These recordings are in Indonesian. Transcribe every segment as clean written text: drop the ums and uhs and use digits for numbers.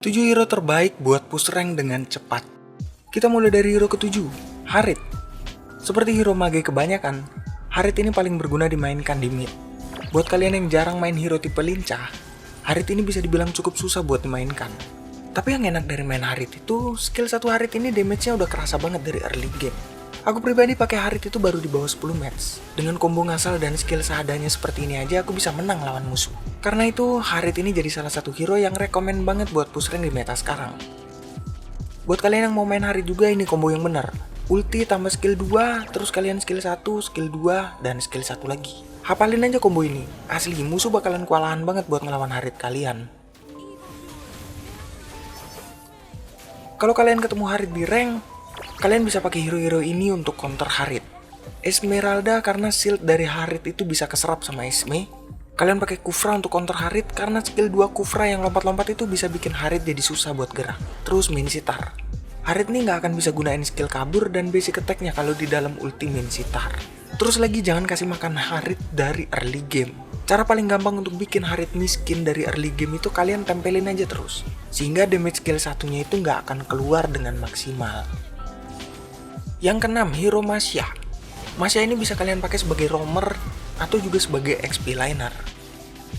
7 hero terbaik buat push rank dengan cepat. Kita mulai dari hero ke-7, Harith. Seperti hero mage kebanyakan, Harith ini paling berguna dimainkan di mid. Buat kalian yang jarang main hero tipe lincah, Harith ini bisa dibilang cukup susah buat dimainkan. Tapi yang enak dari main Harith itu, skill 1 Harith ini damage-nya udah kerasa banget dari early game. Aku pribadi pakai Harith itu baru di bawah 10 match. Dengan combo ngasal dan skill seadanya seperti ini aja aku bisa menang lawan musuh. Karena itu Harith ini jadi salah satu hero yang rekomen banget buat push rank di meta sekarang. Buat kalian yang mau main Harith juga, ini combo yang benar. Ulti tambah skill 2, terus kalian skill 1, skill 2, dan skill 1 lagi. Hafalin aja combo ini. Asli musuh bakalan kewalahan banget buat ngelawan Harith kalian. Kalau kalian ketemu Harith di rank, kalian bisa pakai hero-hero ini untuk counter Harith. Esmeralda karena shield dari Harith itu bisa keserap sama Esme. Kalian pakai Kufra untuk counter Harith karena skill 2 Kufra yang lompat-lompat itu bisa bikin Harith jadi susah buat gerak. Terus main sitar. Harith nih nggak akan bisa gunain skill kabur dan basic attack-nya kalau di dalam ulti main sitar. Terus lagi jangan kasih makan Harith dari early game. Cara paling gampang untuk bikin Harith miskin dari early game itu kalian tempelin aja terus. Sehingga damage skill satunya itu nggak akan keluar dengan maksimal. Yang keenam, hero Masya. Masya ini bisa kalian pakai sebagai roamer atau juga sebagai XP liner.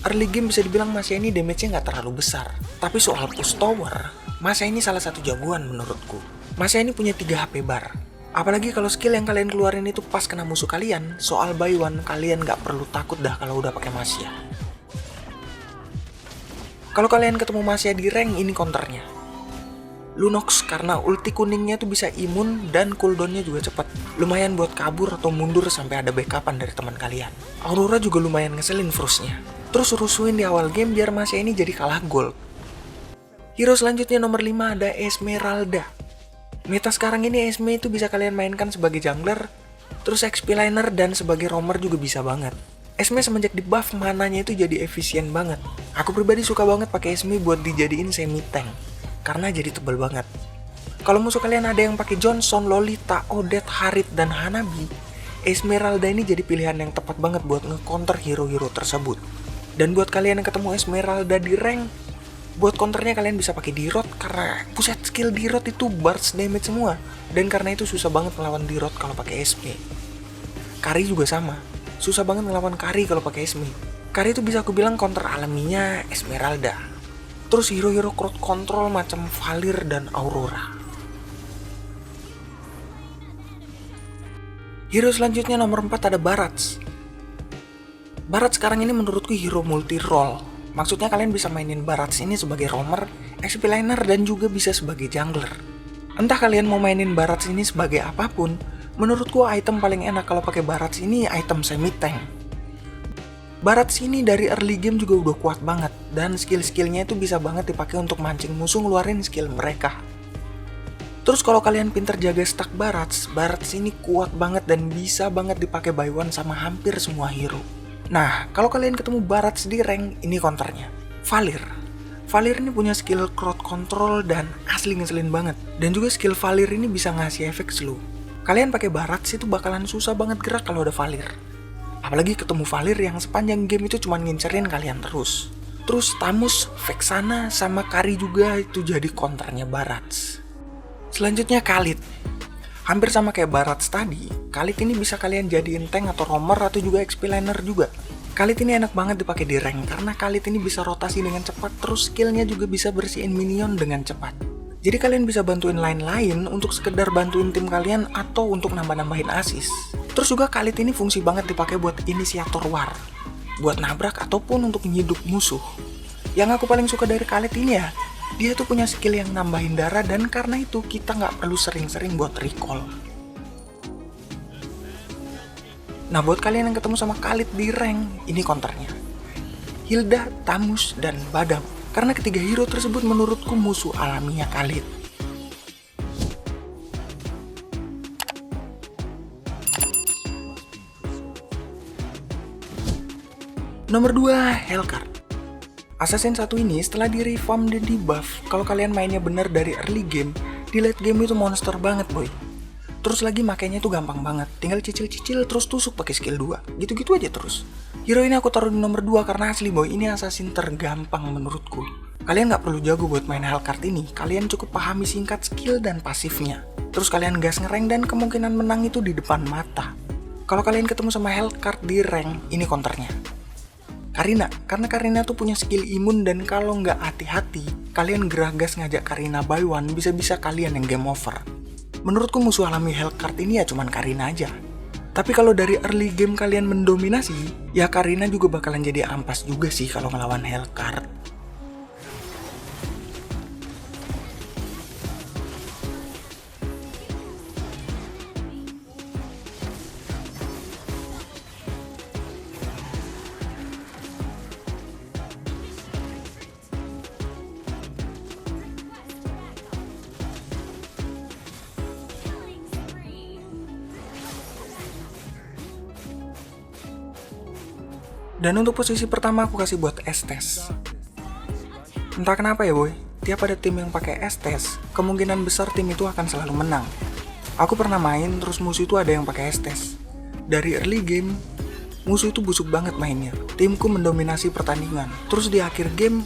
Early game bisa dibilang Masya ini damage-nya nggak terlalu besar. Tapi soal push tower, Masya ini salah satu jagoan menurutku. Masya ini punya 3 HP bar. Apalagi kalau skill yang kalian keluarin itu pas kena musuh kalian, soal buy one kalian nggak perlu takut dah kalau udah pakai Masya. Kalau kalian ketemu Masya di rank, ini counternya. Lunox karena ulti kuningnya tuh bisa imun dan cooldownnya juga cepat. Lumayan buat kabur atau mundur sampai ada backupan dari teman kalian. Aurora juga lumayan ngeselin frustnya. Terus rusuhin di awal game biar Masya ini jadi kalah gold. Hero selanjutnya nomor 5 ada Esmeralda. Meta sekarang ini Esme itu bisa kalian mainkan sebagai jungler, terus XP liner dan sebagai roamer juga bisa banget. Esme semenjak di buff mananya itu jadi efisien banget. Aku pribadi suka banget pakai Esme buat dijadiin semi tank. Karena jadi tebel banget. Kalau musuh kalian ada yang pakai Johnson, Lolita, Odette, Harith, dan Hanabi, Esmeralda ini jadi pilihan yang tepat banget buat nge-counter hero-hero tersebut. Dan buat kalian yang ketemu Esmeralda di rank, buat counternya kalian bisa pakai Dirot karena buset skill Dirot itu burst damage semua. Dan karena itu susah banget melawan Dirot kalau pakai SP. Kari juga sama, susah banget ngelawan Kari kalau pakai Esme. Kari itu bisa aku bilang counter alaminya Esmeralda. Terus hero-hero crowd control macam Valir dan Aurora. Hero selanjutnya nomor 4 ada Barats. Barats sekarang ini menurutku hero multi role. Maksudnya kalian bisa mainin Barats ini sebagai roamer, XP liner, dan juga bisa sebagai jungler. Entah kalian mau mainin Barats ini sebagai apapun, menurutku item paling enak kalau pakai Barats ini item semi tank. Barats ini dari early game juga udah kuat banget, dan skill-skillnya itu bisa banget dipakai untuk mancing musuh ngeluarin skill mereka. Terus kalau kalian pinter jaga stack Barats ini kuat banget dan bisa banget dipakai buy one sama hampir semua hero. Nah, kalau kalian ketemu Barats di rank, ini counternya. Valir. Valir ini punya skill crowd control dan asli ngeselin banget. Dan juga skill Valir ini bisa ngasih efek slow. Kalian pakai Barats itu bakalan susah banget gerak kalau ada Valir. Apalagi ketemu Valir yang sepanjang game itu cuma ngincerin kalian terus. Terus Tamus, Vexana, sama Kari juga itu jadi counternya Barats. Selanjutnya Khalid. Hampir sama kayak Barats tadi, Khalid ini bisa kalian jadiin tank atau roamer atau juga XP liner juga. Khalid ini enak banget dipakai di rank karena Khalid ini bisa rotasi dengan cepat, terus skillnya juga bisa bersihin minion dengan cepat. Jadi kalian bisa bantuin line lain untuk sekedar bantuin tim kalian atau untuk nambah-nambahin assist. Terus juga Khalid ini fungsi banget dipakai buat inisiator war, buat nabrak ataupun untuk nyidup musuh. Yang aku paling suka dari Khalid ini ya, dia tuh punya skill yang nambahin darah dan karena itu kita nggak perlu sering-sering buat recall. Nah buat kalian yang ketemu sama Khalid di rank, ini counternya. Hilda, Tamus, dan Badam. Karena ketiga hero tersebut menurutku musuh alaminya Khalid. Nomor 2, Hellcard. Assassin satu ini setelah di reform dan di buff, kalau kalian mainnya bener dari early game, di late game itu monster banget boy. Terus lagi makainya tuh gampang banget, tinggal cicil-cicil terus tusuk pakai skill 2, gitu-gitu aja terus. Hero ini aku taruh di nomor 2 karena asli boy, ini assassin tergampang menurutku. Kalian nggak perlu jago buat main Hellcard ini, kalian cukup pahami singkat skill dan pasifnya. Terus kalian gas ngerank dan kemungkinan menang itu di depan mata. Kalau kalian ketemu sama Hellcard di rank, ini counternya. Karina, karena Karina tuh punya skill imun dan kalau nggak hati-hati, kalian gerah gas ngajak Karina by one, bisa-bisa kalian yang game over. Menurutku musuh alami Hellcard ini ya cuman Karina aja. Tapi kalau dari early game kalian mendominasi, ya Karina juga bakalan jadi ampas juga sih kalau ngelawan Hellcard. Dan untuk posisi pertama aku kasih buat Estes. Entah kenapa ya boy, tiap ada tim yang pakai Estes, kemungkinan besar tim itu akan selalu menang. Aku pernah main terus musuh itu ada yang pakai Estes. Dari early game, musuh itu busuk banget mainnya. Timku mendominasi pertandingan. Terus di akhir game,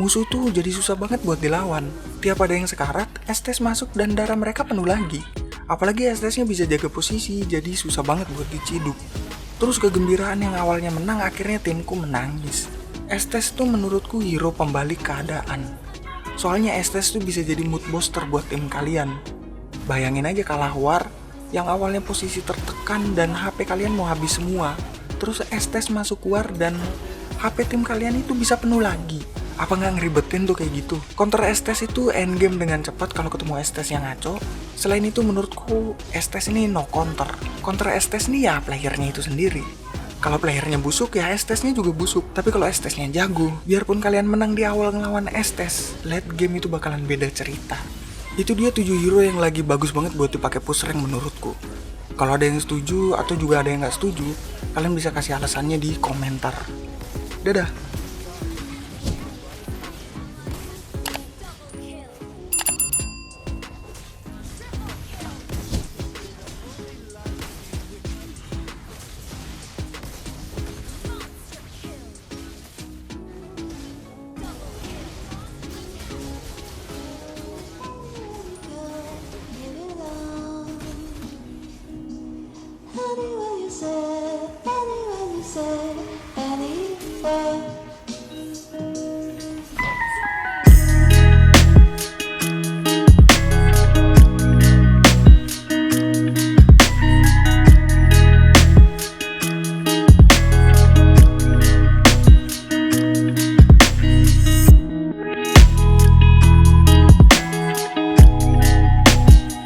musuh itu jadi susah banget buat dilawan. Tiap ada yang sekarat, Estes masuk dan darah mereka penuh lagi. Apalagi Estesnya bisa jaga posisi, jadi susah banget buat diciduk. Terus kegembiraan yang awalnya menang akhirnya timku menangis. Estes tuh menurutku hero pembalik keadaan. Soalnya Estes tuh bisa jadi mood booster buat tim kalian. Bayangin aja kalah war yang awalnya posisi tertekan dan HP kalian mau habis semua. Terus Estes masuk war dan HP tim kalian itu bisa penuh lagi. Apa nggak ngeribetin tuh kayak gitu? Counter Estes itu endgame dengan cepat kalau ketemu Estes yang ngaco. Selain itu menurutku Estes ini no counter. Counter Estes nih ya playernya itu sendiri. Kalau playernya busuk ya Estesnya juga busuk. Tapi kalau Estesnya jago, biarpun kalian menang di awal ngelawan Estes, late game itu bakalan beda cerita. Itu dia 7 hero yang lagi bagus banget buat dipakai push rank menurutku. Kalau ada yang setuju atau juga ada yang nggak setuju, kalian bisa kasih alasannya di komentar. Dadah.